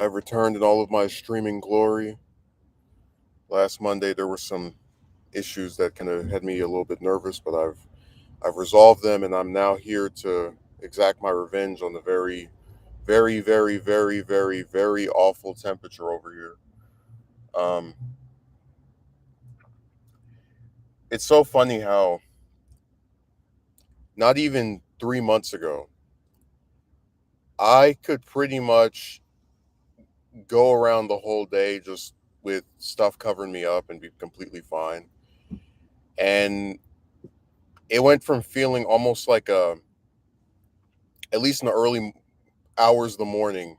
I've returned in all of my streaming glory. Last Monday there were some issues that kind of had me a little bit nervous, but I've resolved them, and I'm now here to exact my revenge on the very awful temperature over here. Um, it's so funny how not even 3 months ago I could pretty much go around the whole day just with stuff covering me up and be completely fine. And it went from feeling almost like at least in the early hours of the morning,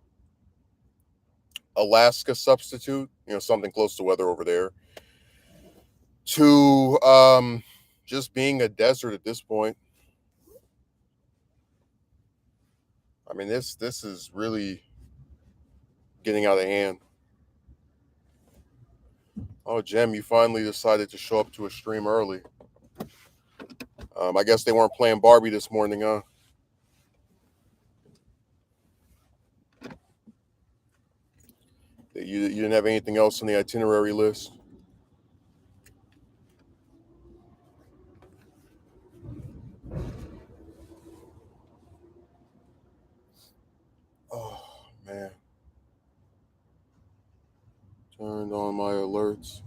Alaska substitute, something close to weather over there, to just being a desert at this point. I mean, this is really getting out of hand. Oh, Jem, you finally decided to show up to a stream early. I guess they weren't playing Barbie this morning, huh? You didn't have anything else on the itinerary list? Oh, man. Turned on my alerts.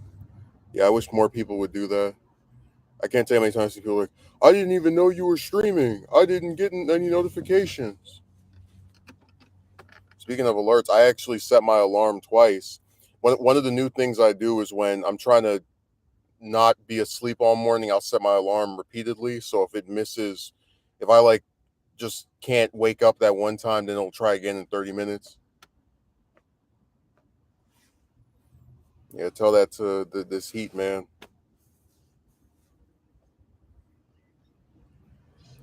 Yeah, I wish more people would do that. I can't tell you how many times people are like, I didn't even know you were streaming. I didn't get any notifications. Speaking of alerts, I actually set my alarm twice. One of the new things I do is when I'm trying to not be asleep all morning, I'll set my alarm repeatedly. So if it misses, if I like just can't wake up that one time, then it'll try again in 30 minutes. Yeah, tell that to this heat, man.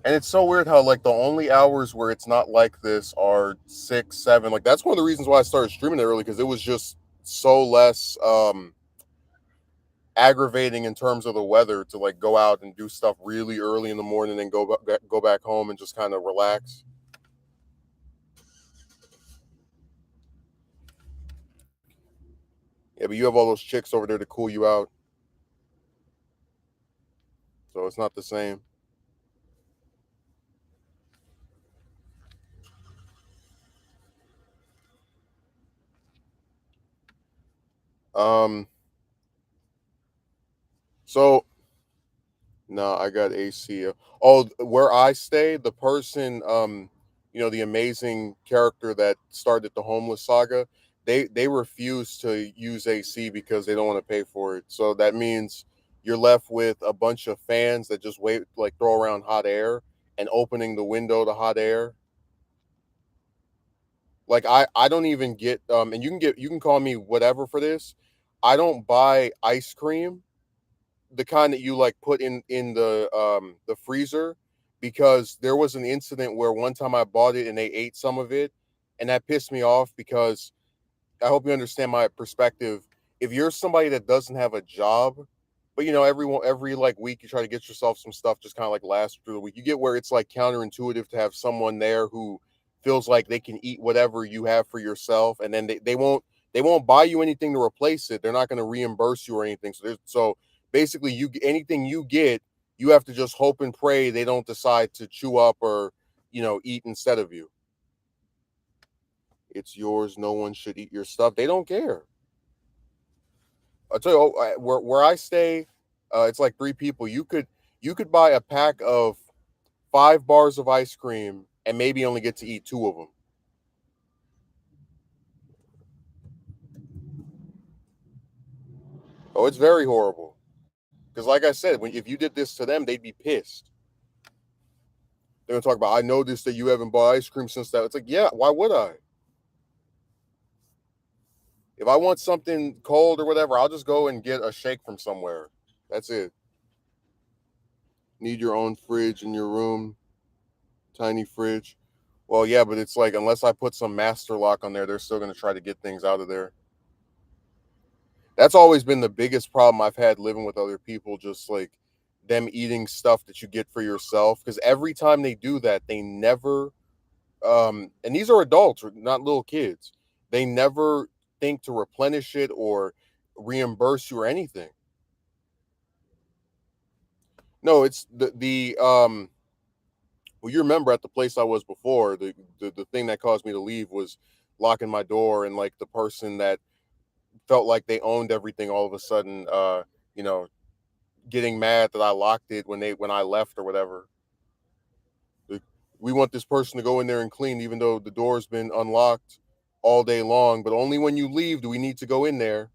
And it's so weird how like the only hours where it's not like this are 6, 7. Like that's one of the reasons why I started streaming it early, because it was just so less aggravating in terms of the weather to like go out and do stuff really early in the morning and go back home and just kind of relax. Yeah, but you have all those chicks over there to cool you out, so it's not the same. Um, so no, I got AC. Oh, where I stay, the person, the amazing character that started the homeless saga, they refuse to use AC because they don't want to pay for it. So that means you're left with a bunch of fans that just wait, like throw around hot air and opening the window to hot air. Like I don't even get and you can call me whatever for this. I don't buy ice cream, the kind that you like put in the freezer, because there was an incident where one time I bought it and they ate some of it, and that pissed me off. Because I hope you understand my perspective. If you're somebody that doesn't have a job, but every like week you try to get yourself some stuff just kind of like last through the week, you get where it's like counterintuitive to have someone there who feels like they can eat whatever you have for yourself, and then they won't buy you anything to replace it. They're not going to reimburse you or anything. So basically, anything you get, you have to just hope and pray they don't decide to chew up or eat instead of you. It's yours. No one should eat your stuff. They don't care. I'll tell you, where I stay, it's like three people. You could buy a pack of 5 bars of ice cream and maybe only get to eat two of them. Oh, it's very horrible. Because, like I said, if you did this to them, they'd be pissed. They're gonna talk about, I noticed that you haven't bought ice cream since that. It's like, yeah, why would I? If I want something cold or whatever, I'll just go and get a shake from somewhere. That's it. Need your own fridge in your room, tiny fridge. Well, yeah, but it's like unless I put some master lock on there, they're still gonna try to get things out of there. That's always been the biggest problem I've had living with other people, just like them eating stuff that you get for yourself. Because every time they do that, they never and these are adults, not little kids. They never think to replenish it or reimburse you or anything. No, it's the well, you remember at the place I was before, the thing that caused me to leave was locking my door, and like the person that felt like they owned everything all of a sudden, you know, getting mad that I locked it when I left or whatever. Like, we want this person to go in there and clean, even though the door's been unlocked all day long. But only when you leave do we need to go in there.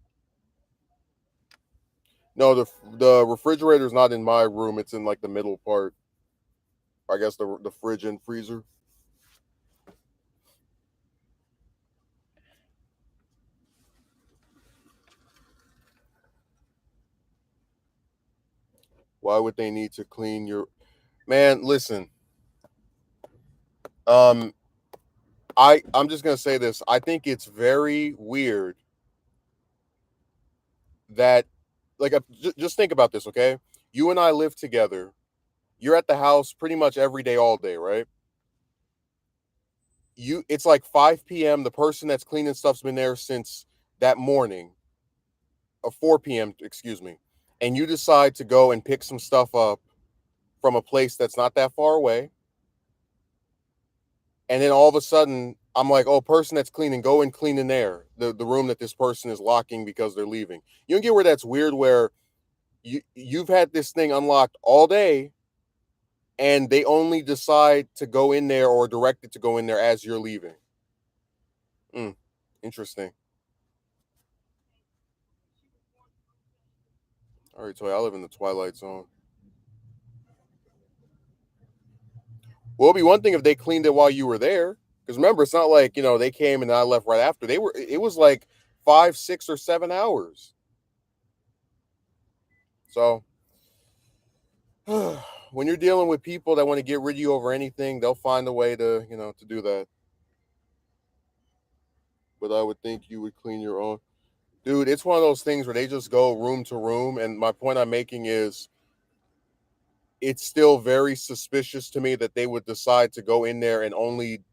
No, the refrigerator's not in my room. It's in like the middle part. I guess the fridge and freezer. Why would they need to clean your man? Listen, um, I'm just gonna say this. I think it's very weird that like just think about this, okay? You and I live together. You're at the house pretty much every day, all day, right? It's like 5 p.m. The person that's cleaning stuff's been there since that morning, or 4 p.m. Excuse me, and you decide to go and pick some stuff up from a place that's not that far away, and then all of a sudden I'm like, oh, person that's cleaning, go and clean in there, the room that this person is locking because they're leaving. You don't get where that's weird, where you've had this thing unlocked all day, and they only decide to go in there or direct it to go in there as you're leaving. Mm, interesting. All right, Toy, I live in the Twilight Zone. Well, it'd be one thing if they cleaned it while you were there. Because remember, it's not like, they came and I left right after. It was like 5, 6 or 7 hours. So when you're dealing with people that want to get rid of you over anything, they'll find a way to do that. But I would think you would clean your own. Dude, it's one of those things where they just go room to room. And my point I'm making is it's still very suspicious to me that they would decide to go in there and only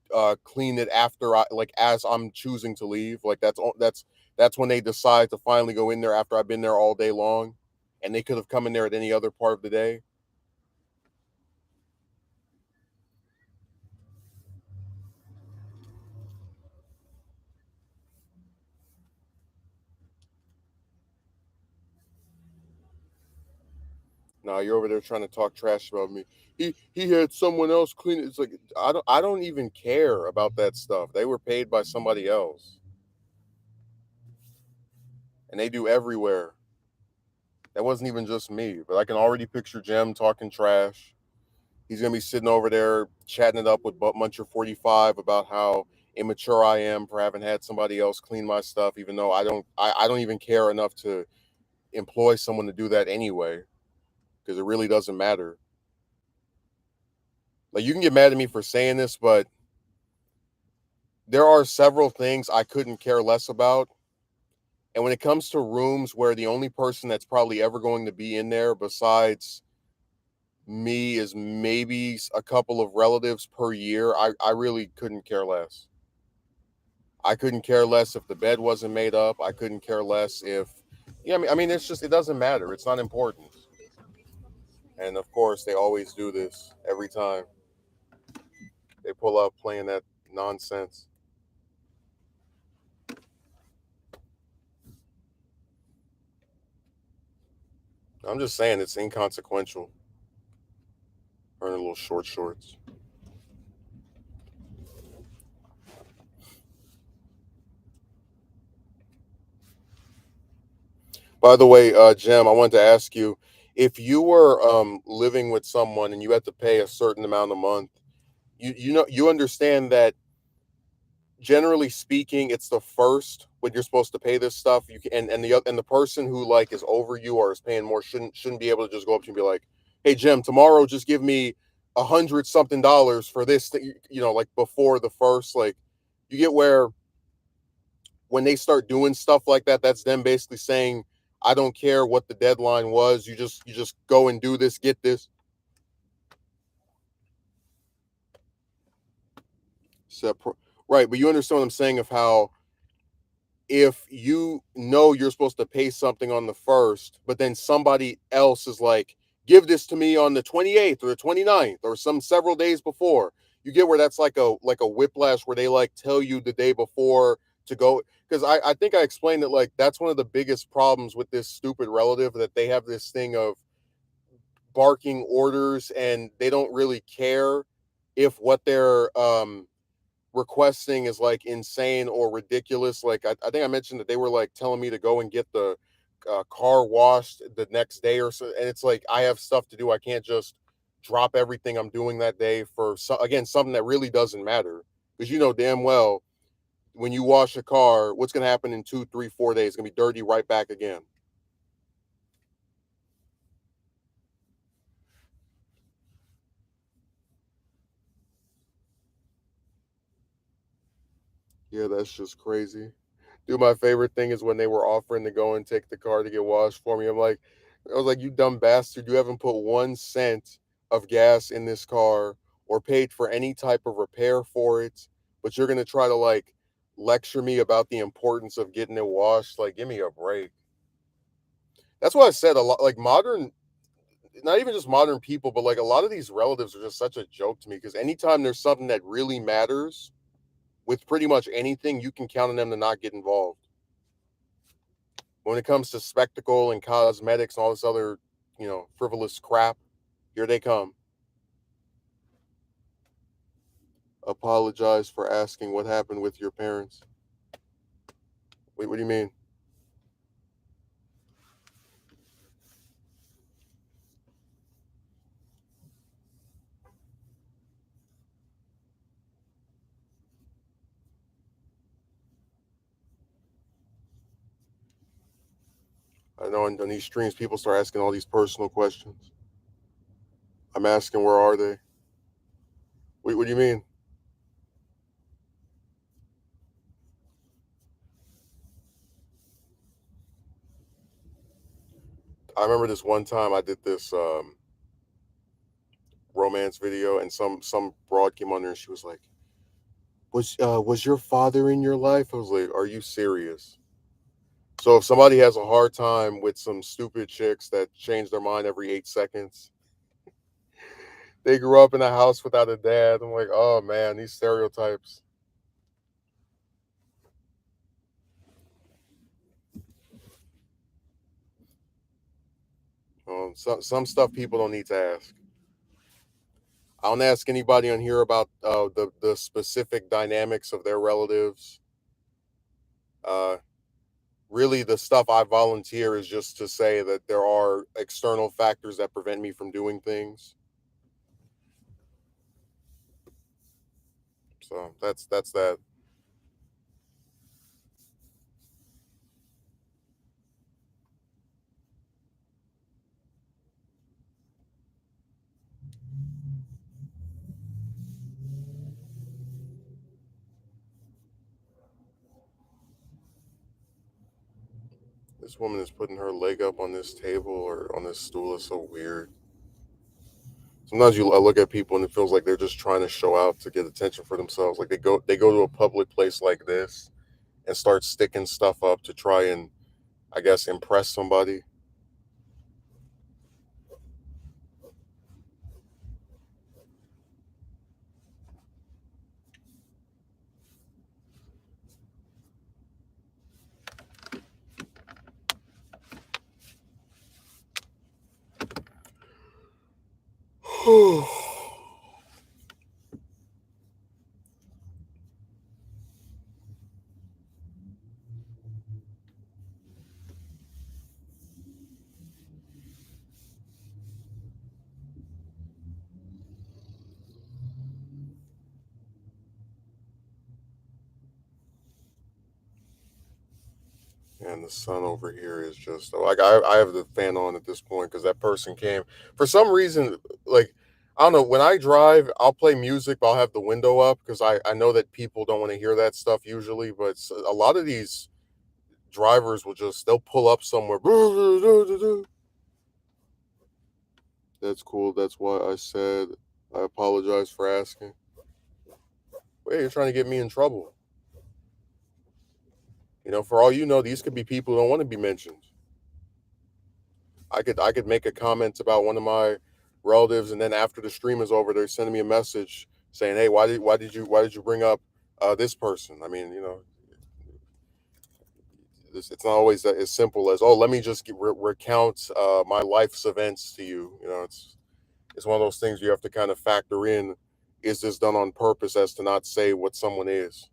clean it after like as I'm choosing to leave. Like that's when they decide to finally go in there after I've been there all day long, and they could have come in there at any other part of the day. Now you're over there trying to talk trash about me. He had someone else clean it. It's like I don't even care about that stuff. They were paid by somebody else, and they do everywhere. That wasn't even just me, but I can already picture Jem talking trash. He's gonna be sitting over there chatting it up with Butt Muncher 45 about how immature I am for having had somebody else clean my stuff, even though I don't even care enough to employ someone to do that anyway, because it really doesn't matter. Like, you can get mad at me for saying this, but there are several things I couldn't care less about. And when it comes to rooms where the only person that's probably ever going to be in there besides me is maybe a couple of relatives per year, I really couldn't care less. I couldn't care less if the bed wasn't made up. I couldn't care less if, yeah, I mean, it's just, it doesn't matter. It's not important. And of course, they always do this every time they pull up playing that nonsense. I'm just saying it's inconsequential. Wearing little short shorts. By the way, Jim, I wanted to ask you, if you were living with someone and you had to pay a certain amount a month, you understand that generally speaking, it's the first when you're supposed to pay this stuff. And the person who like is over you or is paying more shouldn't be able to just go up to you and be like, "Hey Jim, tomorrow just give me 100 something dollars for this thing," like before the first. Like, you get where when they start doing stuff like that, that's them basically saying, "I don't care what the deadline was. You just go and do this, get this." Right, but you understand what I'm saying of how if you know you're supposed to pay something on the first, but then somebody else is like, give this to me on the 28th or the 29th or some several days before. You get where that's like a whiplash where they like tell you the day before to go. Because I think I explained it like that's one of the biggest problems with this stupid relative, that they have this thing of barking orders and they don't really care if what they're requesting is like insane or ridiculous. Like I think I mentioned that they were like telling me to go and get the car washed the next day or so, and it's like I have stuff to do. I can't just drop everything I'm doing that day for again something that really doesn't matter, because you know damn well when you wash a car, what's going to happen in 2, 3, 4 days? It's going to be dirty right back again. Yeah, that's just crazy. Dude, my favorite thing is when they were offering to go and take the car to get washed for me. I was like, you dumb bastard, you haven't put 1 cent of gas in this car or paid for any type of repair for it, but you're gonna try to like lecture me about the importance of getting it washed. Like, give me a break. That's why I said a lot like modern, not even just modern people, but like a lot of these relatives are just such a joke to me, because anytime there's something that really matters with pretty much anything, you can count on them to not get involved. When it comes to spectacle and cosmetics and all this other, frivolous crap, here they come. Apologize for asking what happened with your parents. Wait, what do you mean? I know on these streams, people start asking all these personal questions. I'm asking, where are they? Wait, what do you mean? I remember this one time I did this romance video, and some broad came on there and she was like, was your father in your life? I was like, are you serious? So if somebody has a hard time with some stupid chicks that change their mind every 8 seconds, they grew up in a house without a dad. I'm like, oh man, these stereotypes. Some stuff people don't need to ask. I don't ask anybody on here about the specific dynamics of their relatives. Uh, Really, the stuff I volunteer is just to say that there are external factors that prevent me from doing things. So that's that. This woman is putting her leg up on this table or on this stool. Is so weird. Sometimes I look at people and it feels like they're just trying to show out to get attention for themselves. Like they go to a public place like this and start sticking stuff up to try and, I guess, impress somebody. And the sun over here is just like I have the fan on at this point because that person came for some reason. Like, I don't know, when I drive, I'll play music, but I'll have the window up because I know that people don't want to hear that stuff usually. But a lot of these drivers will just they'll pull up somewhere. That's cool. That's why I said I apologize for asking. Wait, you're trying to get me in trouble. For all you know, these could be people who don't want to be mentioned. I could make a comment about one of my relatives, and then after the stream is over, they're sending me a message saying, "Hey, why did you bring up this person?" I mean, it's not always as simple as, "Oh, let me just recount my life's events to you." It's one of those things you have to kind of factor in. Is this done on purpose as to not say what someone is?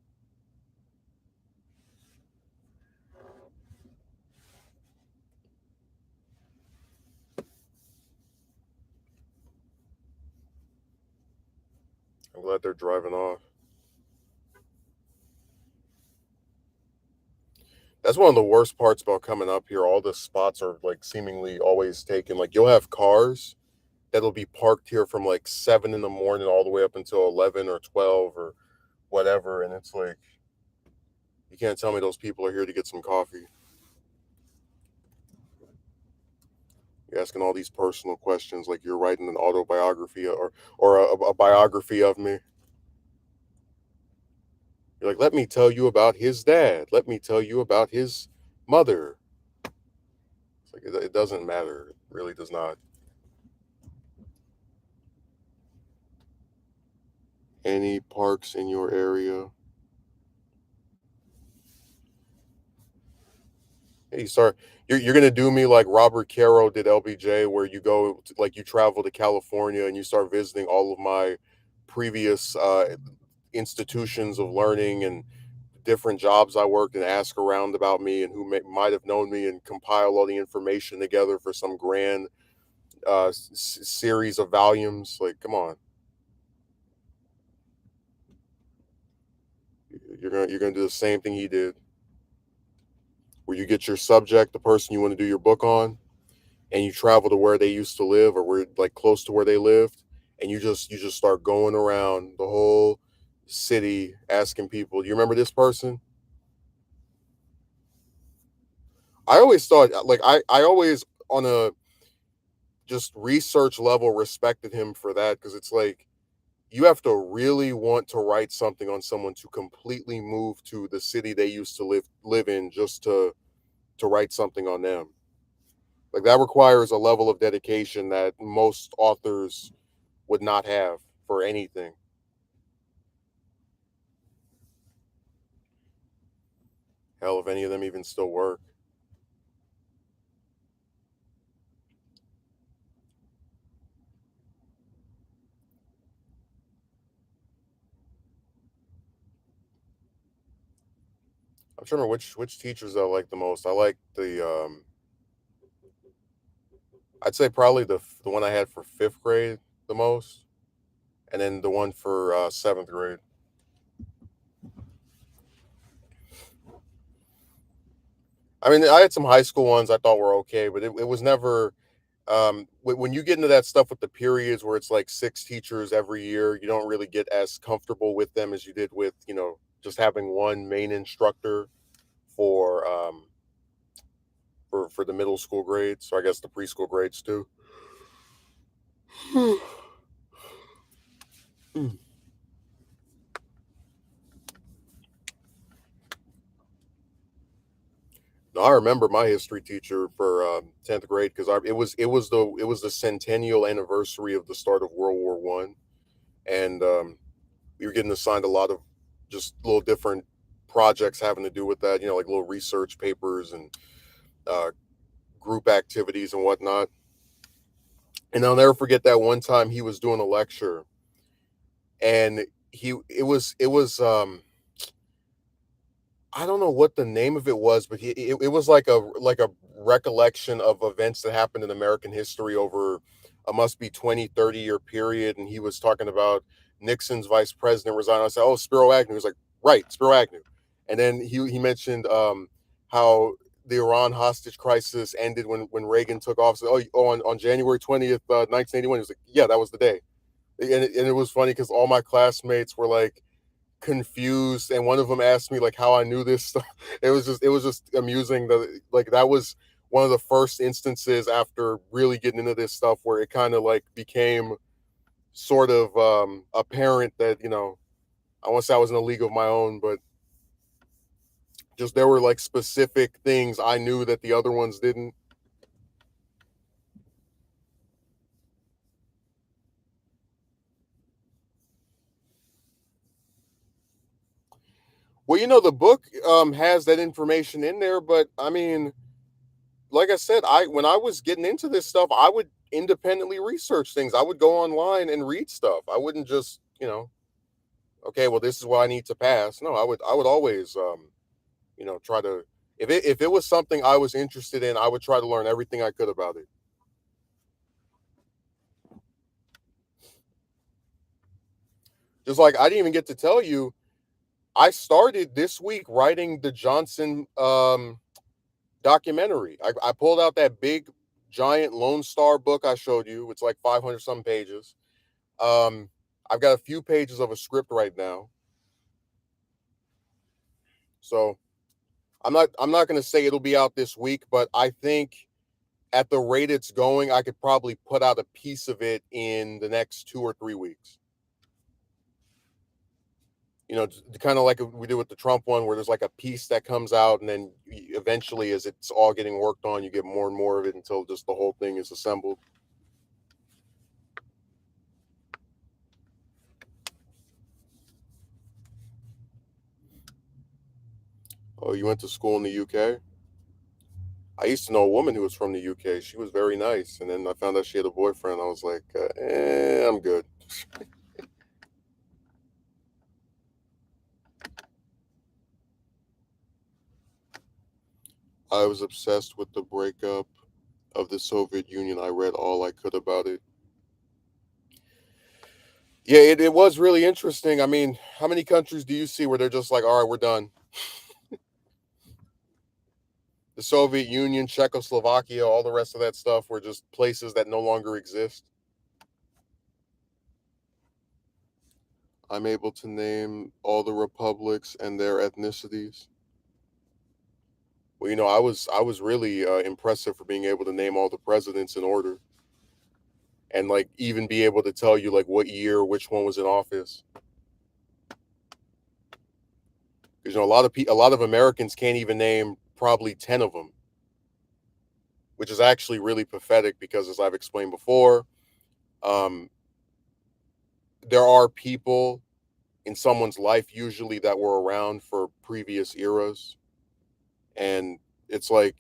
I'm glad they're driving off. That's one of the worst parts about coming up here. All the spots are like seemingly always taken. Like you'll have cars that'll be parked here from like 7 in the morning all the way up until 11 or 12 or whatever. And it's like, you can't tell me those people are here to get some coffee. You're asking all these personal questions like you're writing an autobiography or a biography of me. You're like, let me tell you about his dad. Let me tell you about his mother. It's like it doesn't matter. It really does not. Any parks in your area? Hey, you start. You're gonna do me like Robert Caro did LBJ, where like you travel to California and you start visiting all of my previous institutions of learning and different jobs I worked and ask around about me and who might have known me and compile all the information together for some grand series of volumes. Like, come on, you're gonna do the same thing he did, where you get your subject, the person you want to do your book on, and you travel to where they used to live or where like close to where they lived, and you just start going around the whole city asking people, "Do you remember this person?" I always thought like I always on a just research level respected him for that because it's like you have to really want to write something on someone to completely move to the city they used to live in just to write something on them. Like that requires a level of dedication that most authors would not have for anything. Hell, if any of them even still work. I'm trying to remember which teachers I like the most. I like the I'd say probably the one I had for fifth grade the most, and then the one for seventh grade. I mean, I had some high school ones I thought were okay, but it was never when you get into that stuff with the periods where it's like six teachers every year, you don't really get as comfortable with them as you did with just having one main instructor for for the middle school grades, so I guess the preschool grades too. No, I remember my history teacher for 10th grade because it was the centennial anniversary of the start of World War I, and we were getting assigned a lot of just little different projects having to do with that, like little research papers and uh, group activities and whatnot. And I'll never forget that one time he was doing a lecture, and I don't know what the name of it was, but it was like a recollection of events that happened in American history over a must be 20, 30 year period. And he was talking about Nixon's vice president resigned. I said, "Oh, Spiro Agnew." He was like, "Right, Spiro Agnew." And then he mentioned how the Iran hostage crisis ended when Reagan took office. On January 20th, 1981. He was like, "Yeah, that was the day." And it was funny because all my classmates were like confused, and one of them asked me like how I knew this stuff. It was just amusing that like that was one of the first instances after really getting into this stuff where it kind of like became sort of apparent that I won't say I was in a league of my own, but Just there were like specific things I knew that the other ones didn't. Well, the book has that information in there, but I mean, like I said, I when I was getting into this stuff, I would independently research things. I would go online and read stuff. I wouldn't just, okay, well, this is what I need to pass. No, I would always try to, if it was something I was interested in, I would try to learn everything I could about it. Just like I didn't even get to tell you, I started this week writing the Johnson documentary. I pulled out that big giant Lone Star book I showed you. It's like 500 some pages. Um, I've got a few pages of a script right now. So I'm not going to say it'll be out this week, but I think at the rate it's going, I could probably put out a piece of it in the next 2 or 3 weeks. Kind of like we did with the Trump one, where there's like a piece that comes out, and then eventually, as it's all getting worked on, you get more and more of it until just the whole thing is assembled. Oh, you went to school in the UK? I used to know a woman who was from the UK. She was very nice, and then I found out she had a boyfriend. I was like, I'm good. I was obsessed with the breakup of the Soviet Union. I read all I could about it. Yeah, it was really interesting. I mean, how many countries do you see where they're just like, all right, we're done? The Soviet Union, Czechoslovakia, all the rest of that stuff were just places that no longer exist. I'm able to name all the republics and their ethnicities. Well, I was really impressive for being able to name all the presidents in order, and like even be able to tell you like what year which one was in office. Because a lot of Americans can't even name probably 10 of them, which is actually really pathetic because, as I've explained before, um, there are people in someone's life usually that were around for previous eras, and it's like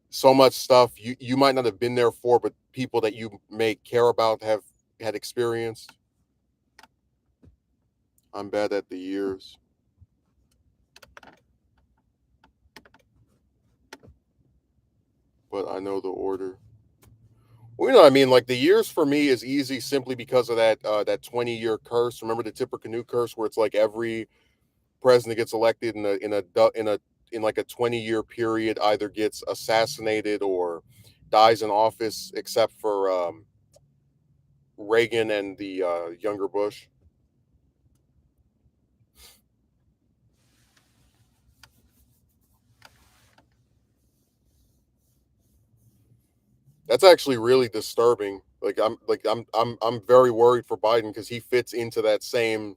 so much stuff you might not have been there for, but people that you may care about have had experienced. I'm bad at the years, but I know the order. Well, I mean, like the years for me is easy simply because of that 20-year curse. Remember the Tipper Canoe curse, where it's like every president gets elected in like a 20-year period either gets assassinated or dies in office, except for Reagan and the younger Bush. That's actually really disturbing. I'm very worried for Biden because he fits into that same,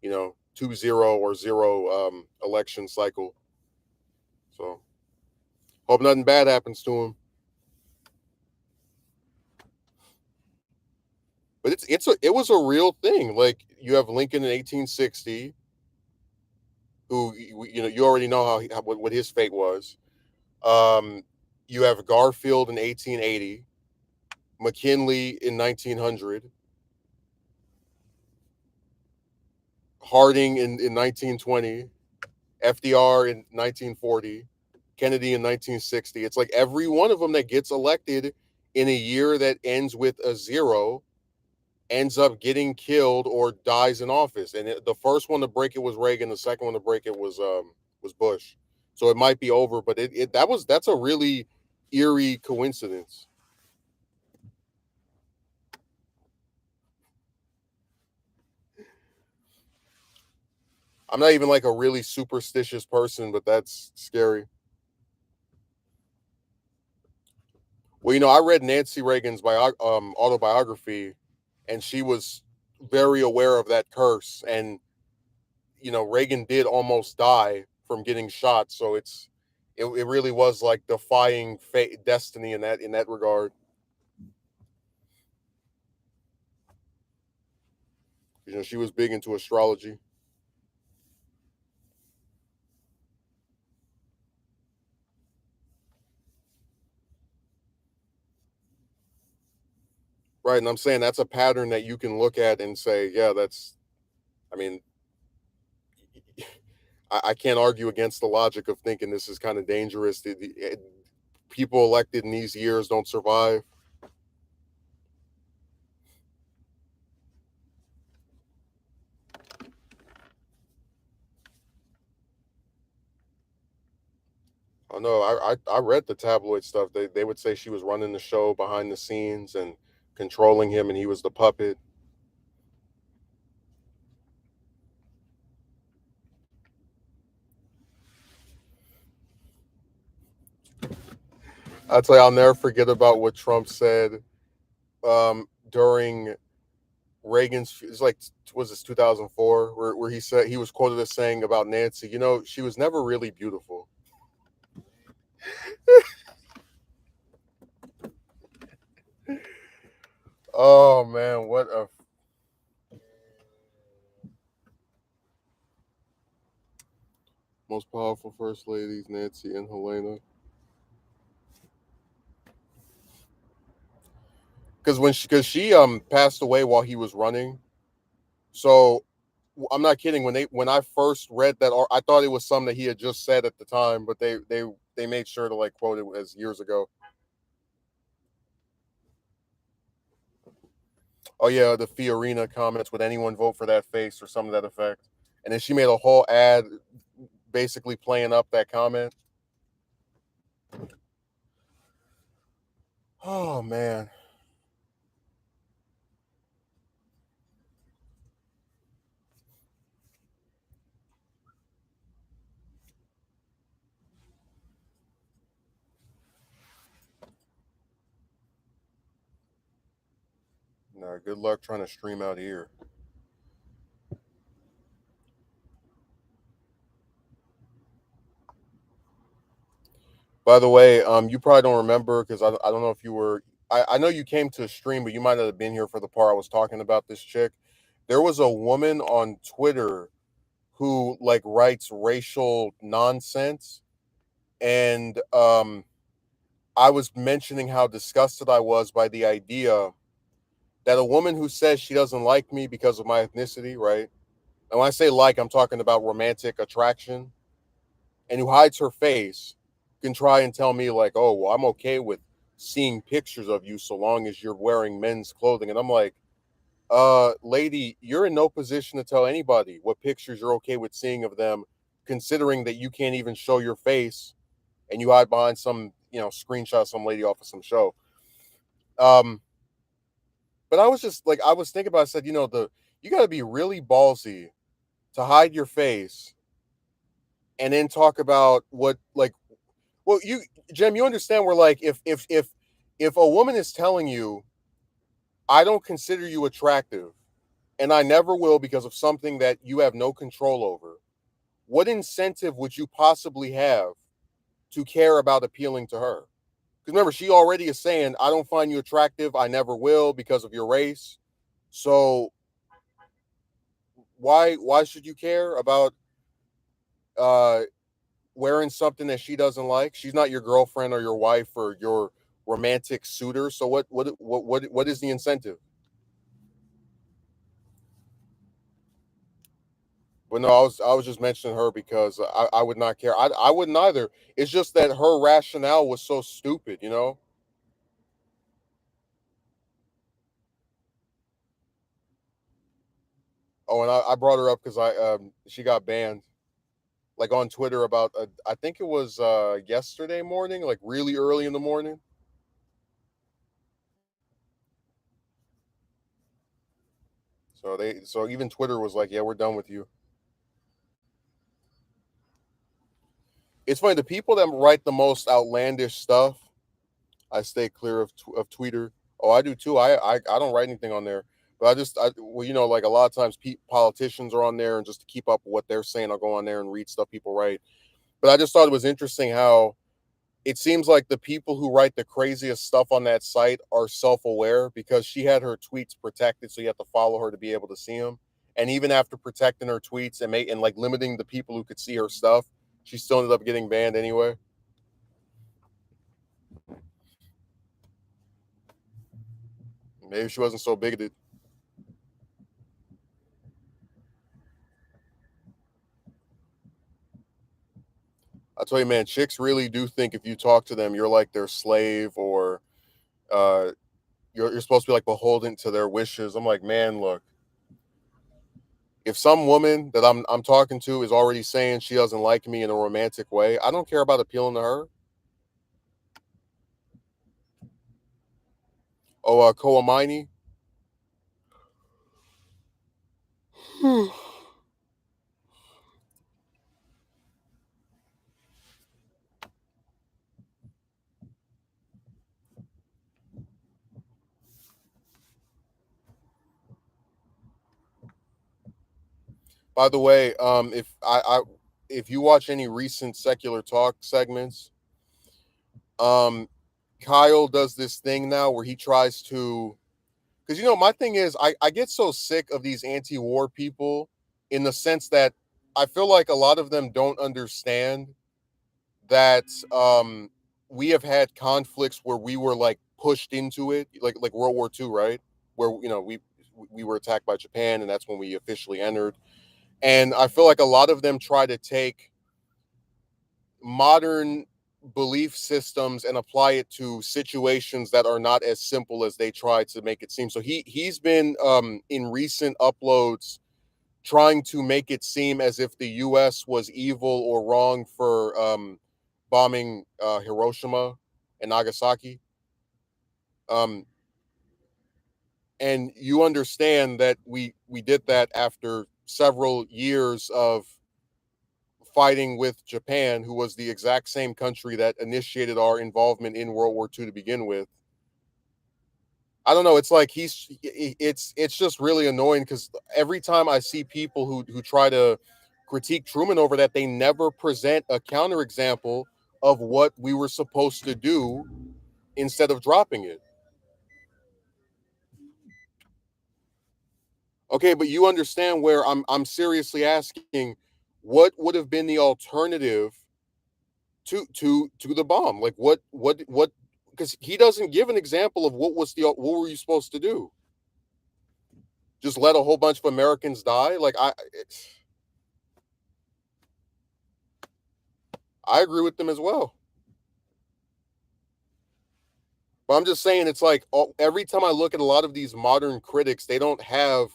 2-0 or zero election cycle. So hope nothing bad happens to him. But it was a real thing. Like you have Lincoln in 1860, who you already know what his fate was. Um, you have Garfield in 1880, McKinley in 1900, Harding in 1920, FDR in 1940, Kennedy in 1960. It's like every one of them that gets elected in a year that ends with a zero ends up getting killed or dies in office. And the first one to break it was Reagan. The second one to break it was Bush. So it might be over, but that's a really eerie coincidence. I'm not even like a really superstitious person, but that's scary. Well, I read Nancy Reagan's autobiography, and she was very aware of that curse. And Reagan did almost die, from getting shot. So it really was like defying fate, destiny in that regard. You know, she was big into astrology. Right, and I'm saying that's a pattern that you can look at and say, yeah, that's. I mean, I can't argue against the logic of thinking this is kind of dangerous. People elected in these years don't survive. I know. I read the tabloid stuff. They would say she was running the show behind the scenes and controlling him, and he was the puppet. I'll tell you, I'll never forget about what Trump said during Reagan's. It's like was this 2004 where he said he was quoted as saying about Nancy. You know, she was never really beautiful. Oh man, what a most powerful first ladies, Nancy and Helena. Because she passed away while he was running. So I'm not kidding. When I first read that, I thought it was something that he had just said at the time, but they made sure to like quote it as years ago. Oh yeah, the Fiorina comments. Would anyone vote for that face or something to that effect? And then she made a whole ad basically playing up that comment. Oh man, nah, good luck trying to stream out here. By the way, you probably don't remember because I don't know if you were. I know you came to a stream, but you might not have been here for the part I was talking about this chick. There was a woman on Twitter who like writes racial nonsense, and I was mentioning how disgusted I was by the idea that a woman who says she doesn't like me because of my ethnicity, right? And when I say like, I'm talking about romantic attraction, and who hides her face can try and tell me like, oh, well, I'm okay with seeing pictures of you so long as you're wearing men's clothing. And I'm like, lady, you're in no position to tell anybody what pictures you're okay with seeing of them, considering that you can't even show your face and you hide behind some, screenshot of some lady off of some show. Um, but I was just like, I was thinking about, I said, you got to be really ballsy to hide your face and then talk about what, like, well, Jem, you understand where, like, if a woman is telling you, I don't consider you attractive, and I never will because of something that you have no control over, what incentive would you possibly have to care about appealing to her? Because remember, she already is saying, I don't find you attractive. I never will because of your race. So why should you care about uh wearing something that she doesn't like? She's not your girlfriend or your wife or your romantic suitor. So what is the incentive? But no, I was just mentioning her because I would not care. I wouldn't either. It's just that her rationale was so stupid, you know. Oh, and I brought her up because she got banned like on Twitter about I think it was yesterday morning, like really early in the morning. So even Twitter was like, yeah, we're done with you. It's funny, the people that write the most outlandish stuff, I stay clear of Twitter. Oh, I do too. I don't write anything on there. But well, like a lot of times politicians are on there, and just to keep up with what they're saying, I'll go on there and read stuff people write. But I just thought it was interesting how it seems like the people who write the craziest stuff on that site are self-aware, because she had her tweets protected, so you have to follow her to be able to see them. And even after protecting her tweets and like limiting the people who could see her stuff, she still ended up getting banned anyway. Maybe she wasn't so bigoted. I tell you, man, chicks really do think if you talk to them, you're like their slave, or uh, you're supposed to be like beholden to their wishes. I'm like, man, look, if some woman that I'm talking to is already saying she doesn't like me in a romantic way, I don't care about appealing to her. Oh, Kawamini. By the way, if you watch any recent secular talk segments, um, Kyle does this thing now where he tries to, because my thing is, I get so sick of these anti-war people, in the sense that I feel like a lot of them don't understand that we have had conflicts where we were like pushed into it, like World War II, right? Where we were attacked by Japan, and that's when we officially entered. And I feel like a lot of them try to take modern belief systems and apply it to situations that are not as simple as they try to make it seem. So he's been in recent uploads trying to make it seem as if the US was evil or wrong for bombing Hiroshima and Nagasaki. Um and you understand that we did that after several years of fighting with Japan, who was the exact same country that initiated our involvement in World War II to begin with. I don't know. It's like it's just really annoying, because every time I see people who try to critique Truman over that, they never present a counterexample of what we were supposed to do instead of dropping it. Okay, but you understand where I'm seriously asking, what would have been the alternative to the bomb? Like what, because he doesn't give an example of what were you supposed to do? Just let a whole bunch of Americans die? Like I agree with them as well. But I'm just saying, it's like every time I look at a lot of these modern critics, they don't have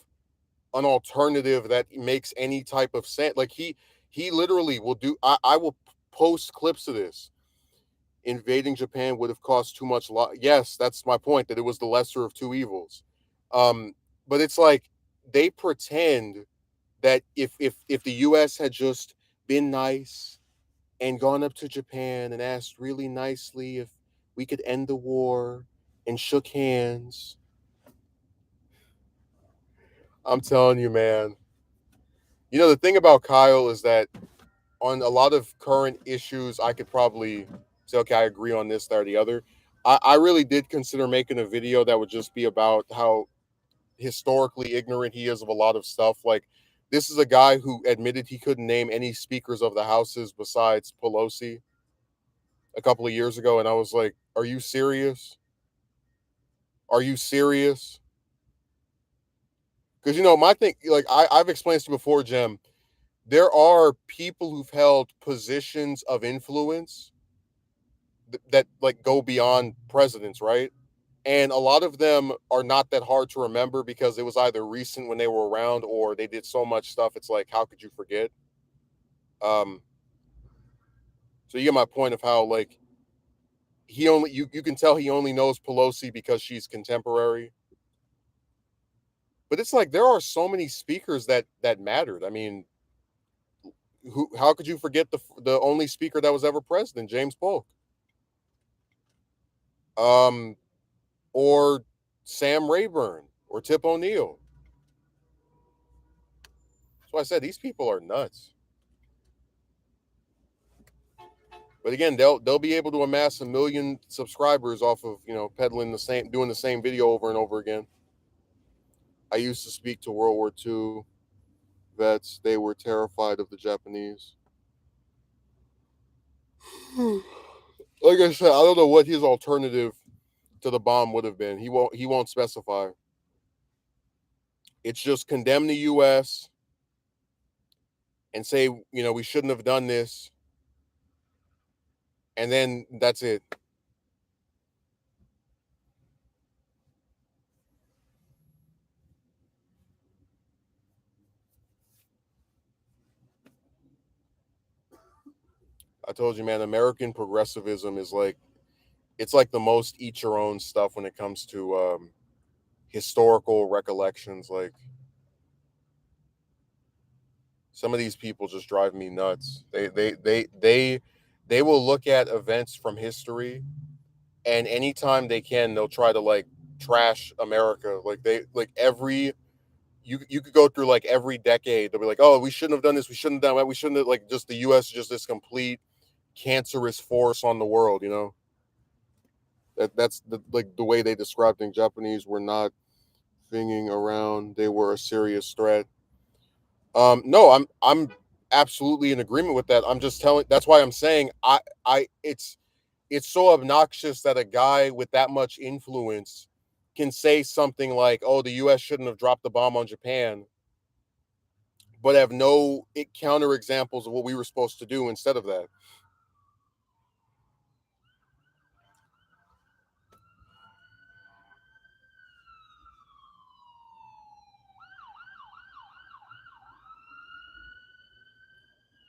an alternative that makes any type of sense. Like he literally will do. I will post clips of this. Invading Japan would have cost too much. Yes, that's my point. That it was the lesser of two evils. Um, but it's like they pretend that if the U.S. had just been nice and gone up to Japan and asked really nicely if we could end the war and shook hands. I'm telling you, man. The thing about Kyle is that on a lot of current issues, I could probably say, okay, I agree on this, that, or the other. I really did consider making a video that would just be about how historically ignorant he is of a lot of stuff. Like, this is a guy who admitted he couldn't name any speakers of the houses besides Pelosi a couple of years ago, and I was like, are you serious? Are you serious? Because my thing, like I've explained to you before, Jim, there are people who've held positions of influence that like go beyond presidents, right? And a lot of them are not that hard to remember, because it was either recent when they were around, or they did so much stuff. It's like, how could you forget? Um, so you get my point of how, like, you can tell he only knows Pelosi because she's contemporary. But it's like there are so many speakers that mattered. I mean, how could you forget the only speaker that was ever president, James Polk? Um, or Sam Rayburn. or Tip O'Neill. That's why I said these people are nuts. But again, they'll be able to amass 1 million subscribers off of peddling doing the same video over and over again. I used to speak to World War II vets. They were terrified of the Japanese. Like I said, I don't know what his alternative to the bomb would have been. He won't specify. It's just condemn the US and say, we shouldn't have done this. And then that's it. I told you, man, American progressivism is like, it's like the most eat your own stuff when it comes to historical recollections. Like, some of these people just drive me nuts. They will look at events from history, and anytime they can, they'll try to like trash America. Like every you could go through like every decade. They'll be like, oh, we shouldn't have done this. We shouldn't have done that. We shouldn't have, like, just the U.S. is just this complete cancerous force on the world. That's the way they describe things. Japanese were not finging around. They were a serious threat. No, I'm absolutely in agreement with that. I'm just telling. That's why I'm saying it's so obnoxious that a guy with that much influence can say something like, "Oh, the U.S. shouldn't have dropped the bomb on Japan," but have no counter examples of what we were supposed to do instead of that.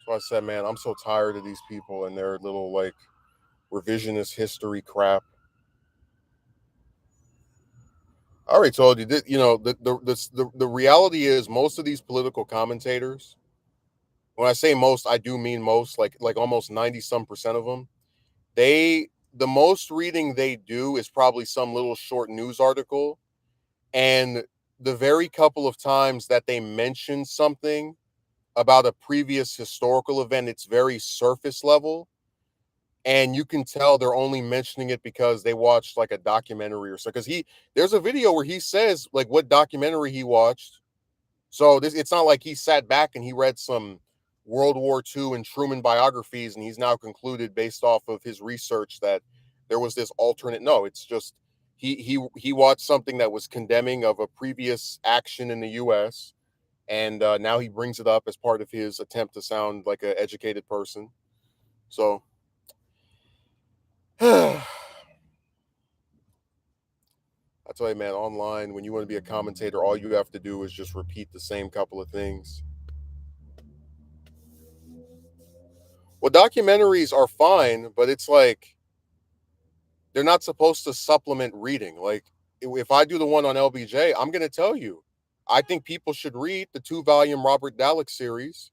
So I said, man, I'm so tired of these people and their little like revisionist history crap. I already told you that. The reality is most of these political commentators. When I say most, I do mean most. Like almost 90 some percent of them. The most reading they do is probably some little short news article, and the very couple of times that they mention something about a previous historical event, it's very surface level, and you can tell they're only mentioning it because they watched like a documentary or so. Because there's a video where he says like what documentary he watched. So it's not like he sat back and he read some World War II and Truman biographies and he's now concluded based off of his research that there was this alternate. No, it's just he watched something that was condemning of a previous action in the U.S. and now he brings it up as part of his attempt to sound like an educated person. So I tell you, man, online, when you want to be a commentator, all you have to do is just repeat the same couple of things. Well, documentaries are fine, but it's like they're not supposed to supplement reading. Like, if I do the one on LBJ, I'm going to tell you, I think people should read the 2 volume Robert Dallek series.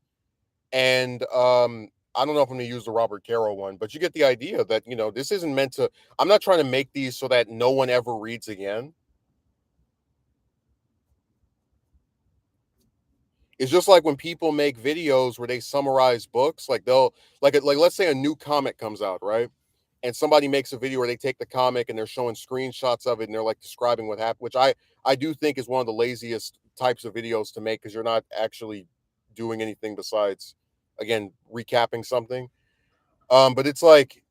And I don't know if I'm going to use the Robert Caro one, but you get the idea that, this isn't meant to, I'm not trying to make these so that no one ever reads again. It's just like when people make videos where they summarize books, like like let's say a new comic comes out, right? And somebody makes a video where they take the comic and they're showing screenshots of it and they're like describing what happened, which I do think is one of the laziest types of videos to make because you're not actually doing anything besides, again, recapping something. But it's like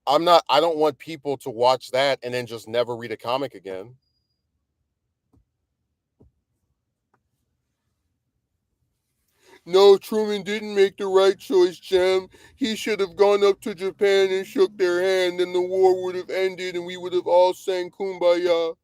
I don't want people to watch that and then just never read a comic again. No, Truman didn't make the right choice, Jim. He should have gone up to Japan and shook their hand, and the war would have ended, and we would have all sang Kumbaya.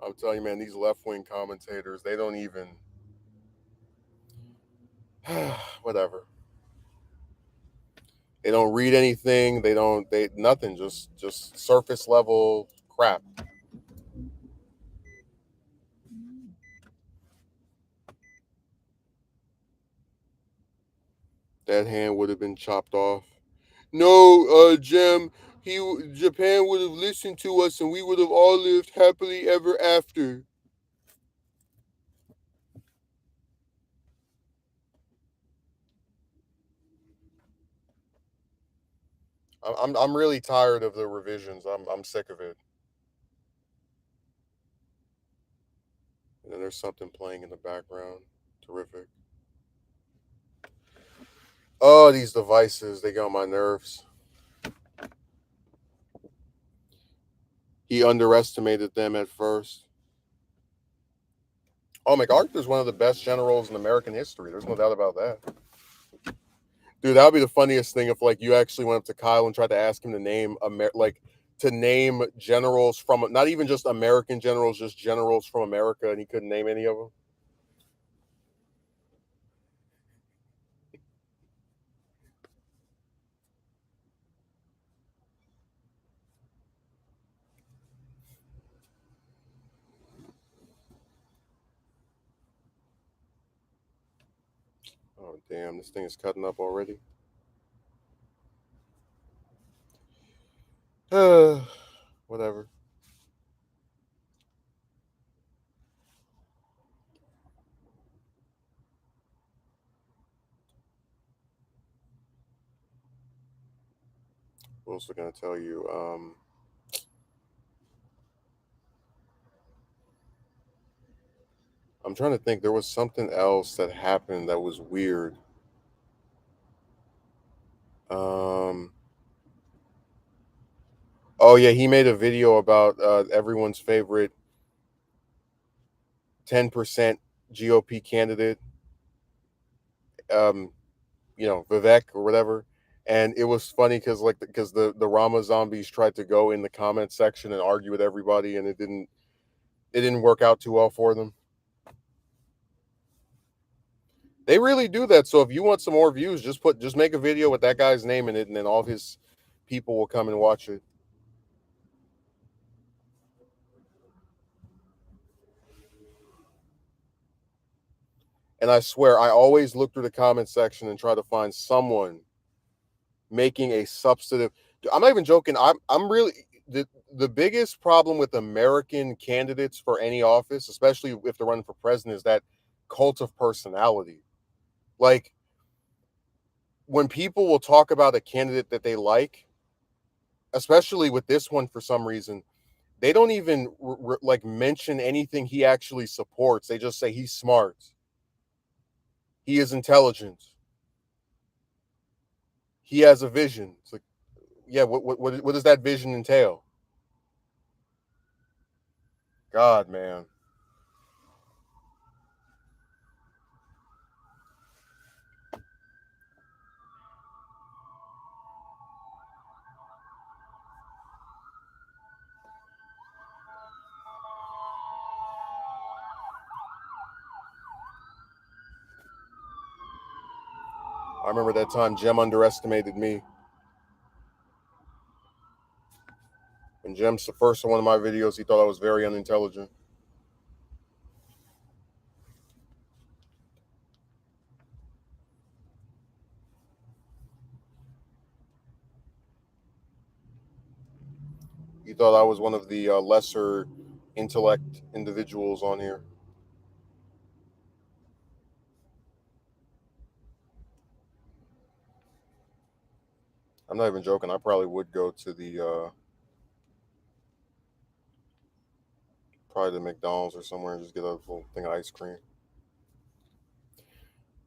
I'm telling you, man, these left wing commentators, they don't even. Whatever. They don't read anything. They nothing. Just surface level crap. That hand would have been chopped off. No, Jem, Japan would have listened to us and we would have all lived happily ever after. I'm really tired of the revisions. I'm sick of it. And then there's something playing in the background. Terrific. Oh, these devices, they get on my nerves. He underestimated them at first. Oh, MacArthur's one of the best generals in American history. There's no doubt about that. Dude, that would be the funniest thing if like you actually went up to Kyle and tried to ask him to name to name generals from not even just American generals, just generals from America, and he couldn't name any of them. Oh damn, this thing is cutting up already. Whatever. What else was I gonna tell you? I'm trying to think. There was something else that happened that was weird. Um. Oh yeah, he made a video about everyone's favorite 10% GOP candidate. Um, Vivek or whatever. And it was funny because because the Rama zombies tried to go in the comment section and argue with everybody, and it didn't work out too well for them. They really do that. So if you want some more views, just make a video with that guy's name in it, and then all of his people will come and watch it. And I swear, I always look through the comment section and try to find someone making a substantive. I'm not even joking. I'm really the biggest problem with American candidates for any office, especially if they're running for president, is that cult of personality. Like when people will talk about a candidate that they like, especially with this one for some reason, they don't even like mention anything he actually supports. They just say he's smart, he is intelligent, he has a vision. It's like, yeah, what does that vision entail? God, man. I remember that time Jem underestimated me. When Jem's the first one of my videos, he thought I was very unintelligent. He thought I was one of the lesser intellect individuals on here. I'm not even joking. I probably would go to the probably the McDonald's or somewhere and just get a little thing of ice cream.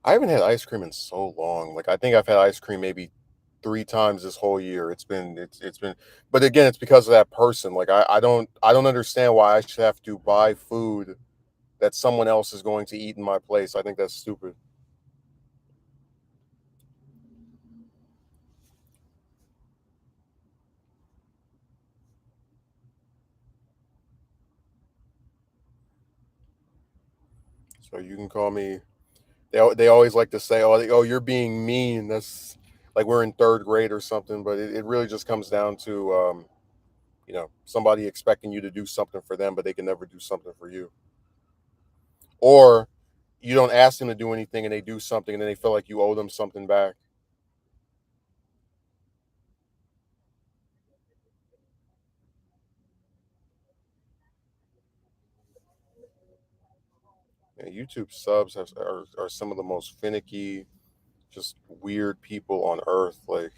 I haven't had ice cream in so long. Like I think I've had ice cream maybe 3 times this whole year. It's been, but again, it's because of that person. Like I don't understand why I should have to buy food that someone else is going to eat in my place. I think that's stupid. So you can call me. They always like to say, "Oh, you're being mean." That's like we're in third grade or something. But it really just comes down to somebody expecting you to do something for them, but they can never do something for you, or you don't ask them to do anything and they do something and then they feel like you owe them something back. Yeah, YouTube subs are some of the most finicky, just weird people on earth. Like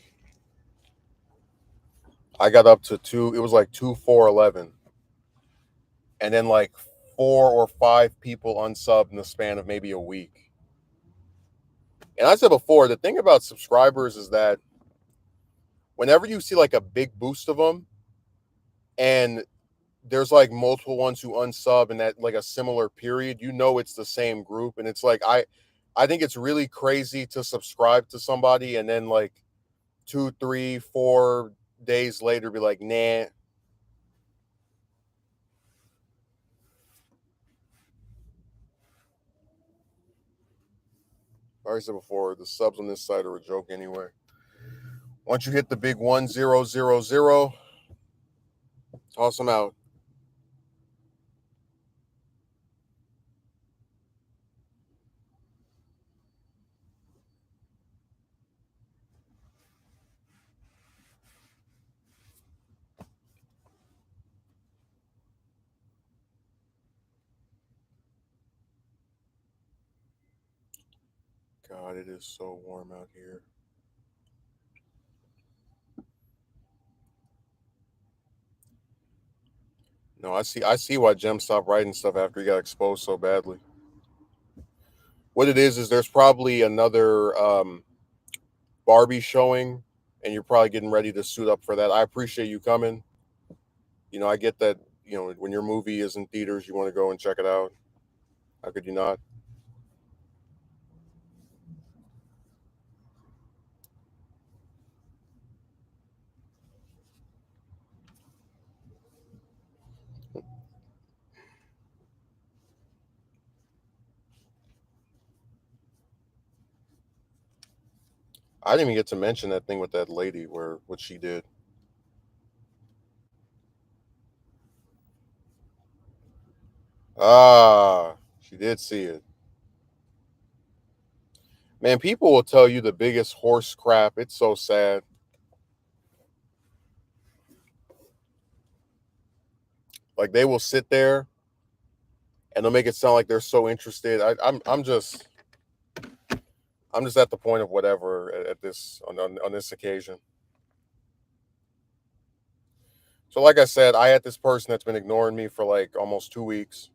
I got up to two. It was like 2 4 11, and then like 4 or 5 people unsubbed in the span of maybe a week. And I said before, the thing about subscribers is that whenever you see like a big boost of them, and there's like multiple ones who unsub in that like a similar period, you know it's the same group. And it's like I think it's really crazy to subscribe to somebody and then like 2 3 4 days later be like, nah. Like I said before, the subs on this site are a joke anyway. Once you hit the big 1000, toss them out. God, it is so warm out here. No, I see why Jem stopped writing stuff after he got exposed so badly. What it is there's probably another Barbie showing, and you're probably getting ready to suit up for that. I appreciate you coming. I get that. When your movie is in theaters, you want to go and check it out. How could you not? I didn't even get to mention that thing with that lady where what she did. Ah, she did see it. Man, people will tell you the biggest horse crap. It's so sad. Like they will sit there and they'll make it sound like they're so interested. I'm just at the point of whatever at this on this occasion. So like I said, I had this person that's been ignoring me for like almost 2 weeks.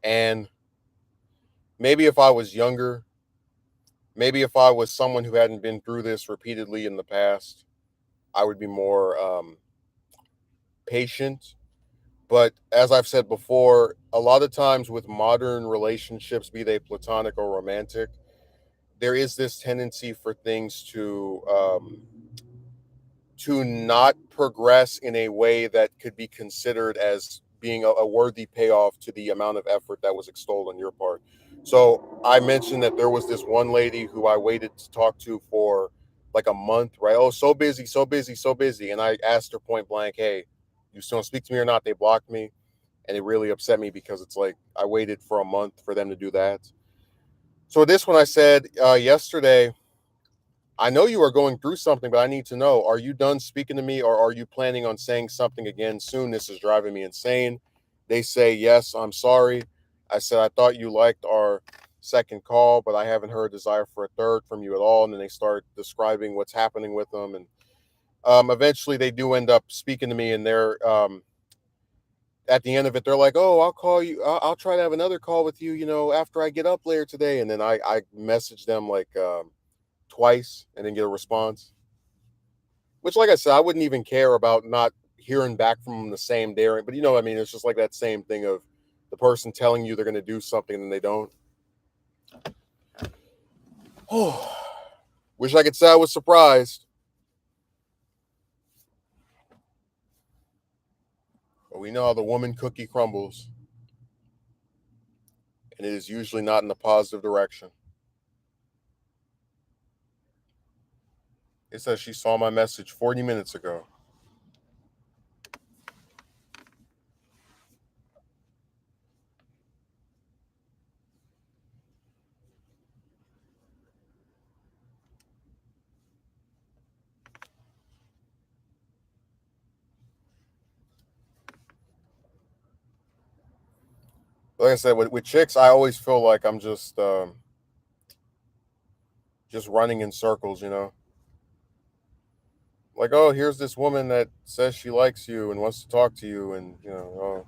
And maybe if I was younger, maybe if I was someone who hadn't been through this repeatedly in the past, I would be more patient. But as I've said before, a lot of times with modern relationships, be they platonic or romantic, there is this tendency for things to not progress in a way that could be considered as being a worthy payoff to the amount of effort that was extolled on your part. So I mentioned that there was this one lady who I waited to talk to for like a month, right? Oh, so busy, so busy, so busy. And I asked her point blank, hey, you still don't speak to me or not? They blocked me. And it really upset me because it's like I waited for a month for them to do that. So this one I said yesterday, I know you are going through something, but I need to know, are you done speaking to me or are you planning on saying something again soon? This is driving me insane. They say, yes, I'm sorry. I said, I thought you liked our second call, but I haven't heard desire for a third from you at all. And then they start describing what's happening with them. And eventually they do end up speaking to me and they're at the end of it, they're like, oh, I'll call you. I'll try to have another call with you, after I get up later today. And then I message them like twice and then get a response. Which, like I said, I wouldn't even care about not hearing back from them the same day. But you know what I mean? It's just like that same thing of the person telling you they're going to do something and then they don't. Oh, wish I could say I was surprised. But we know how the woman cookie crumbles. And it is usually not in a positive direction. It says she saw my message 40 minutes ago. like I said, with chicks, I always feel like I'm just running in circles, you know. Like, oh, here's this woman that says she likes you and wants to talk to you, and oh,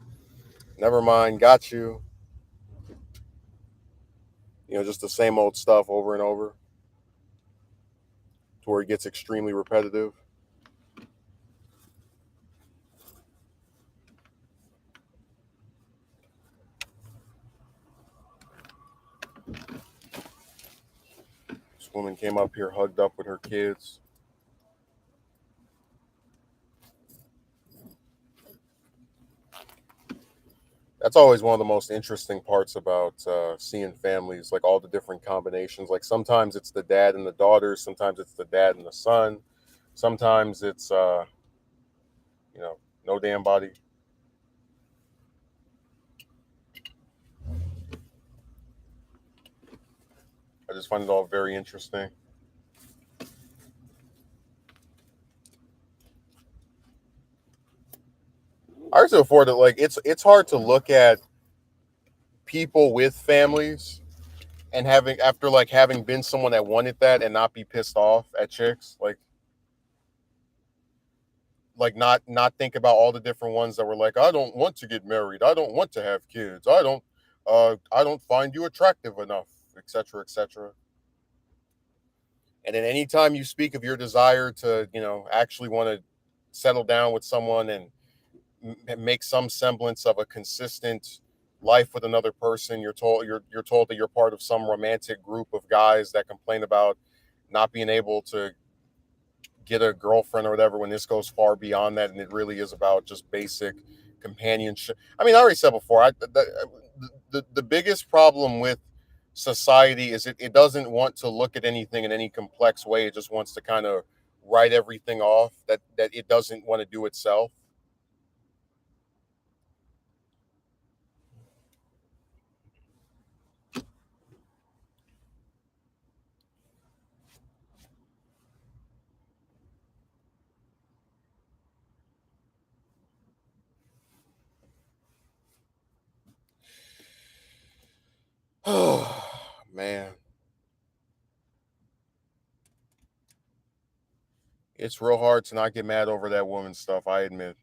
never mind, got you. Just the same old stuff over and over, to where it gets extremely repetitive. This woman came up here hugged up with her kids. That's always one of the most interesting parts about seeing families, like all the different combinations. Like sometimes it's the dad and the daughter, sometimes it's the dad and the son, sometimes it's you know, no damn body. I just find it all very interesting. I also afford it. Like it's hard to look at people with families and having after like having been someone that wanted that and not be pissed off at chicks. Like not think about all the different ones that were like, I don't want to get married, I don't want to have kids, I don't find you attractive enough, etc., etc. And then anytime you speak of your desire to actually want to settle down with someone and make some semblance of a consistent life with another person, you're told that you're part of some romantic group of guys that complain about not being able to get a girlfriend or whatever, when this goes far beyond that and it really is about just basic companionship. I mean, I already said before, the biggest problem with society is it doesn't want to look at anything in any complex way. It just wants to kind of write everything off, that it doesn't want to do itself. Man, it's real hard to not get mad over that woman stuff, I admit.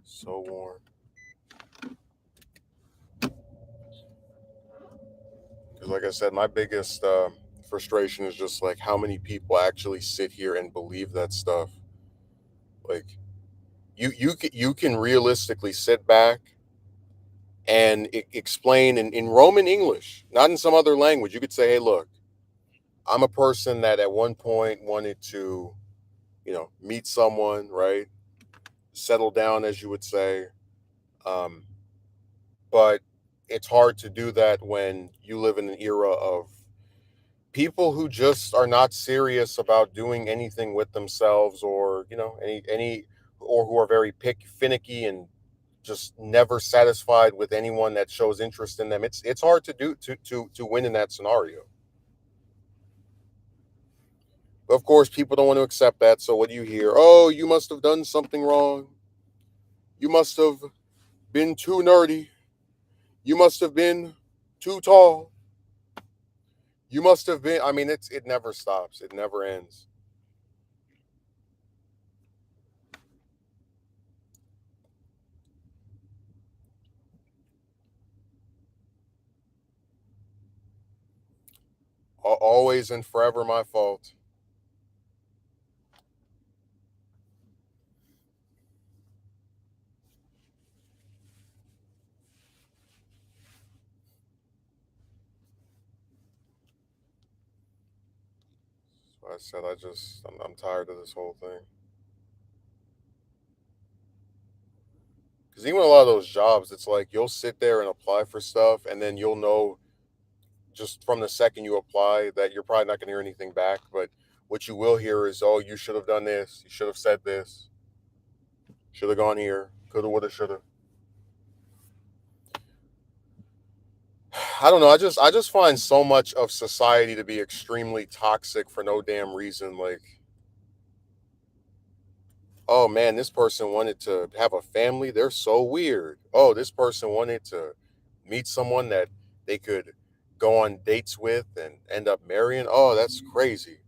So warm. Because, like I said, my biggest frustration is just like how many people actually sit here and believe that stuff. Like you can realistically sit back and explain in Roman English, not in some other language. You could say, "Hey, look, I'm a person that at one point wanted to, meet someone, right? Settle down, as you would say. Um, but it's hard to do that when you live in an era of people who just are not serious about doing anything with themselves, or any or who are very finicky and just never satisfied with anyone that shows interest in them. It's hard to do to win in that scenario. But of course, people don't want to accept that. So what do you hear? Oh, you must have done something wrong. You must have been too nerdy. You must have been too tall. You must have been. I mean, it never stops. It never ends. Always and forever my fault. So I said I'm tired of this whole thing. Because even a lot of those jobs, it's like you'll sit there and apply for stuff, and then you'll know just from the second you apply that you're probably not going to hear anything back. But what you will hear is, "Oh, you should have done this. You should have said this. Should have gone here. Coulda, woulda, shoulda." I don't know. I just find so much of society to be extremely toxic for no damn reason. Like, oh man, this person wanted to have a family. They're so weird. Oh, this person wanted to meet someone that they could go on dates with and end up marrying. Oh, that's crazy.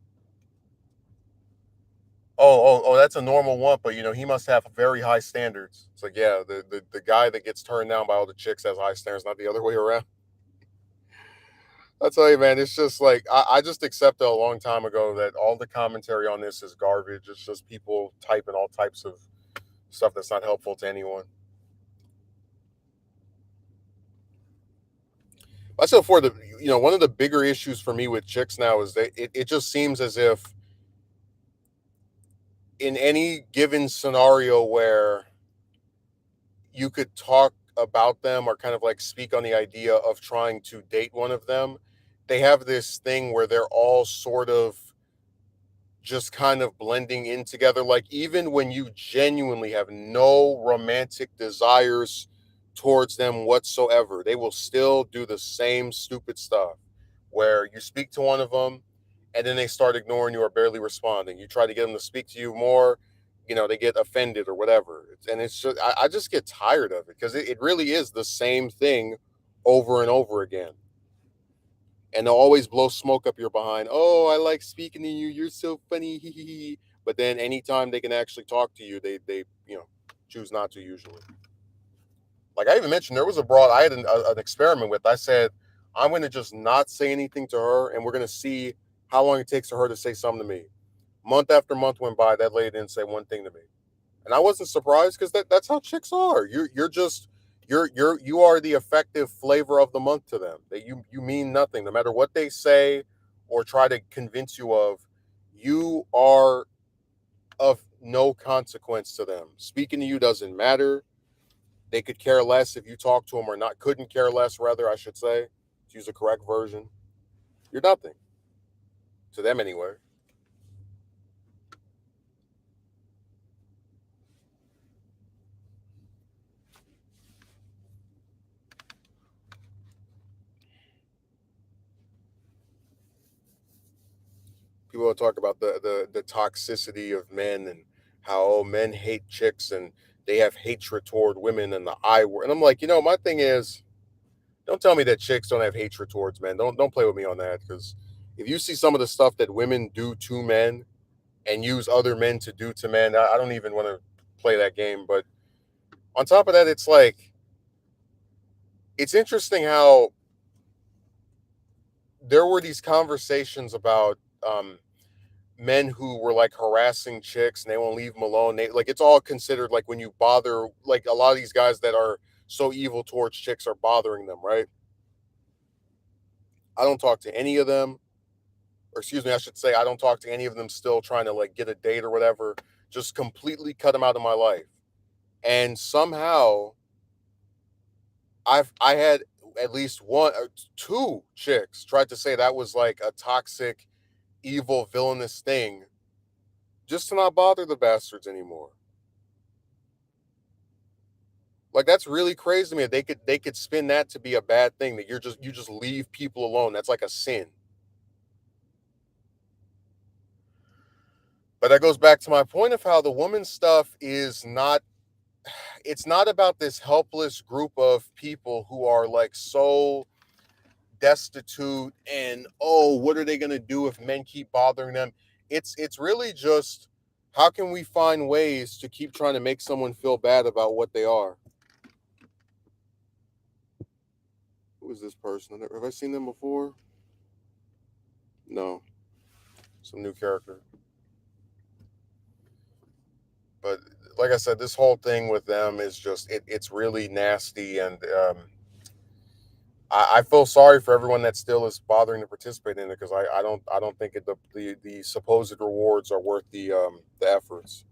Oh, that's a normal one, but he must have very high standards. It's like, yeah, the guy that gets turned down by all the chicks has high standards, not the other way around. I tell you, man, it's just like I just accepted a long time ago that all the commentary on this is garbage. It's just people typing all types of stuff that's not helpful to anyone. I said before, one of the bigger issues for me with chicks now is that it just seems as if in any given scenario where you could talk about them or kind of like speak on the idea of trying to date one of them, they have this thing where they're all sort of just kind of blending in together. Like, even when you genuinely have no romantic desires towards them whatsoever, they will still do the same stupid stuff where you speak to one of them and then they start ignoring you or barely responding. You try to get them to speak to you more, they get offended or whatever. And it's just, I just get tired of it because it really is the same thing over and over again, and they'll always blow smoke up your behind. Oh, I like speaking to you. You're so funny. But then anytime they can actually talk to you, they choose not to usually. Like I even mentioned, there was a broad I had an experiment with. I said I'm going to just not say anything to her, and we're going to see how long it takes for her to say something to me. Month after month went by, that lady didn't say one thing to me, and I wasn't surprised because that's how chicks are. You're just you are the effective flavor of the month to them. That you mean nothing, no matter what they say or try to convince you of. You are of no consequence to them. Speaking to you doesn't matter. They could care less if you talk to them or not. Couldn't care less, rather, I should say, to use the correct version. You're nothing to them anyway. People will talk about the toxicity of men and how men hate chicks and they have hatred toward women and the I word. And I'm like, my thing is, don't tell me that chicks don't have hatred towards men. Don't play with me on that because if you see some of the stuff that women do to men and use other men to do to men, I don't even want to play that game. But on top of that, it's like it's interesting how there were these conversations about men who were like harassing chicks and they won't leave them alone. They like it's all considered like when you bother like a lot of these guys that are so evil towards chicks are bothering them, right? I don't talk to any of them, or excuse me, I should say I don't talk to any of them still trying to like get a date or whatever. Just completely cut them out of my life. And somehow I had at least one or two chicks tried to say that was like a toxic, evil, villainous thing just to not bother the bastards anymore. Like that's really crazy to me. They could spin that to be a bad thing that you just leave people alone. That's like a sin. But that goes back to my point of how the woman stuff is not it's not about this helpless group of people who are like so destitute and oh, what are they going to do if men keep bothering them? It's really just how can we find ways to keep trying to make someone feel bad about what they are? Who is this person? Have I seen them before? No, some new character. But like I said, this whole thing with them is just it's really nasty, and I feel sorry for everyone that still is bothering to participate in it because I don't think the supposed rewards are worth the efforts.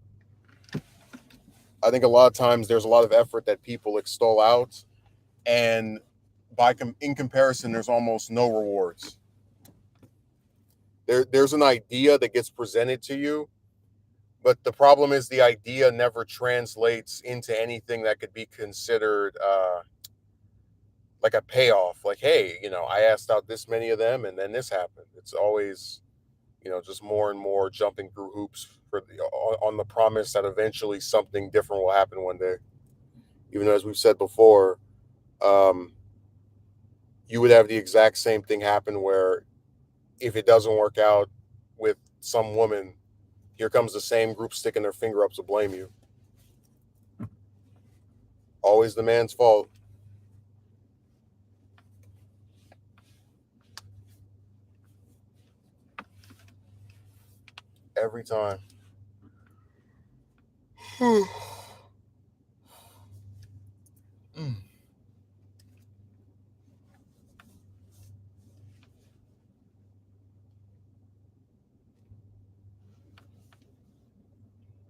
I think a lot of times there's a lot of effort that people extol out, and in comparison, there's almost no rewards. There's an idea that gets presented to you, but the problem is the idea never translates into anything that could be considered like a payoff. Like, hey, I asked out this many of them, and then this happened. It's always just more and more jumping through hoops on the promise that eventually something different will happen one day. Even though, as we've said before, um, you would have the exact same thing happen where if it doesn't work out with some woman, here comes the same group sticking their finger up to blame you. Always the man's fault. Every time.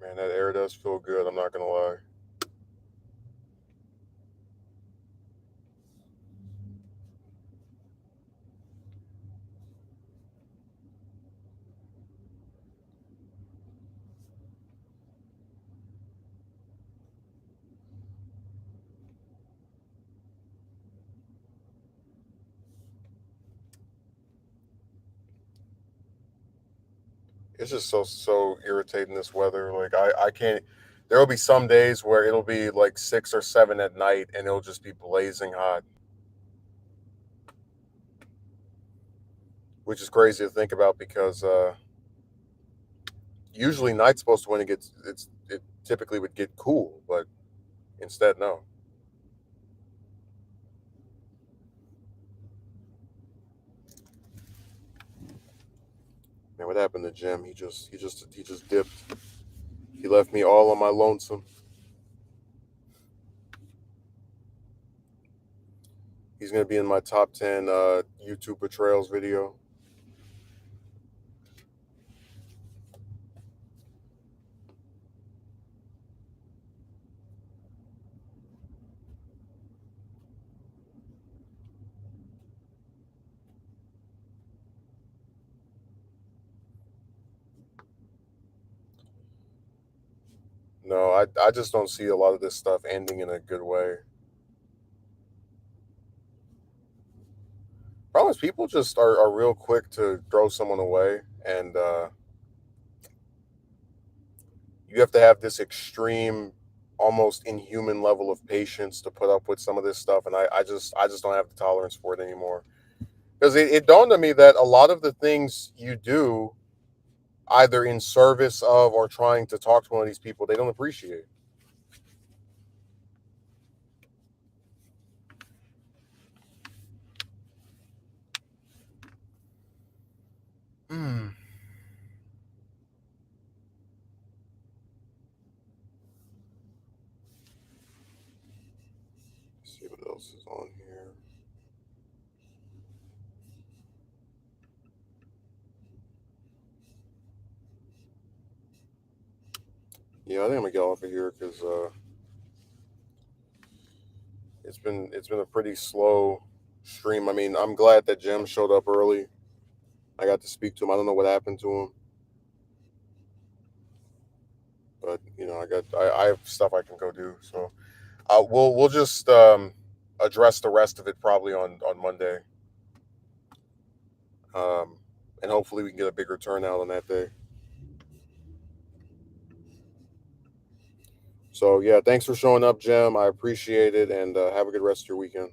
Man, that air does feel good. I'm not gonna lie. It's just so irritating this weather. Like I can't. There will be some days where it'll be like 6 or 7 at night, and it'll just be blazing hot, which is crazy to think about because usually night's supposed to when it typically would get cool, but instead no. Man, what happened to Jim? He just dipped. He left me all on my lonesome. He's gonna be in my top 10 YouTube betrayals video. No, I just don't see a lot of this stuff ending in a good way. Problem is, people just are real quick to throw someone away, and you have to have this extreme, almost inhuman level of patience to put up with some of this stuff. And I just don't have the tolerance for it anymore. Because it dawned on me that a lot of the things you do, either in service of or trying to talk to one of these people, they don't appreciate. Hmm. Let's see what else is on here. Yeah, I think I'm gonna get off of here because it's been a pretty slow stream. I mean, I'm glad that Jim showed up early. I got to speak to him. I don't know what happened to him, but I have stuff I can go do. So we'll just address the rest of it probably on Monday, um, and hopefully we can get a bigger turnout on that day. So yeah, thanks for showing up, Jim. I appreciate it, and have a good rest of your weekend.